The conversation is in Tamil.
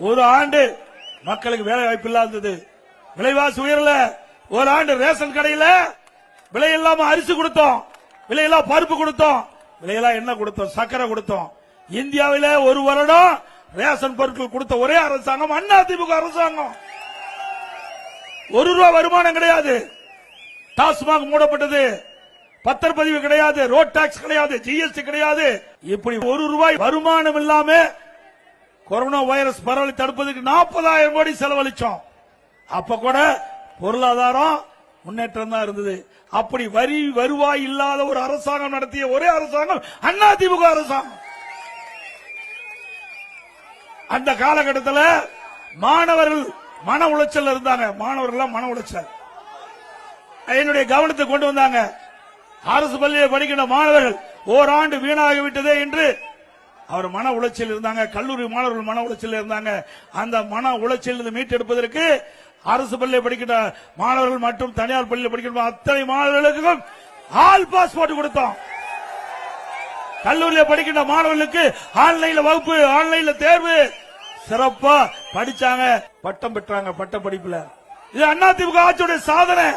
ஒரு ஆண்டு மக்களுக்கு வேலை வாய்ப்பு இல்லாதது, விலைவாசி உயரல. ஒரு ஆண்டு ரேஷன் கடையில விலை இல்லாம அரிசி கொடுத்தோம், விலையெல்லாம் பருப்பு கொடுத்தோம், விலையெல்லாம் என்ன கொடுத்தோம், சக்கரை கொடுத்தோம். இந்தியாவில ஒரு வருடம் ரேஷன் பொருட்கள் கொடுத்த ஒரே அரசாங்கம் அதிமுக அரசாங்கம். ₹1 வருமானம் கிடையாது. டாஸ்மாக் மூடப்பட்டது, பத்திரப்பதிவு கிடையாது, ரோட் டாக்ஸ் கிடையாது, ஜிஎஸ்டி கிடையாது. இப்படி ₹1 வருமானம் இல்லாம கொரோனா வைரஸ் பரவலை தடுப்பதற்கு 40,000 கோடி செலவழிச்சோம். அப்ப கூட பொருளாதாரம் முன்னேற்றம் தான் இருந்தது. அப்படி வரி வருவாய் இல்லாத ஒரு அரசாங்கம் நடத்திய ஒரே அரசாங்கம் அதிமுக அரசாங்கம். அந்த காலகட்டத்தில் மாணவர்கள் மன உளைச்சல் இருந்தாங்க. மாணவர்கள் மன உளைச்சல் என்னுடைய கவனத்தை கொண்டு வந்தாங்க. அரசு பள்ளியில் படிக்கின்ற மாணவர்கள் ஓராண்டு வீணாகிவிட்டதே என்று அவர் மன உளைச்சல் இருந்தாங்க. கல்லூரி மாணவர்கள் மன உளைச்சல் இருந்தாங்க. அந்த மன உளைச்சல் மீட்டெடுப்பதற்கு அரசு பள்ளியில் படிக்கின்ற மாணவர்கள் மற்றும் தனியார் பள்ளியில் படிக்கின்ற அத்தனை மாணவர்களுக்கும் ஆல் பாஸ் போட்டு கொடுத்தோம். கல்லூரியில் படிக்கின்ற மாணவர்களுக்கு ஆன்லைன்ல வகுப்பு, ஆன்லைன்ல தேர்வு, சிறப்பா படிச்சாங்க, பட்டம் பெற்றாங்க. பட்ட படிப்புல இது அதிமுக ஆட்சியுடைய சாதனை.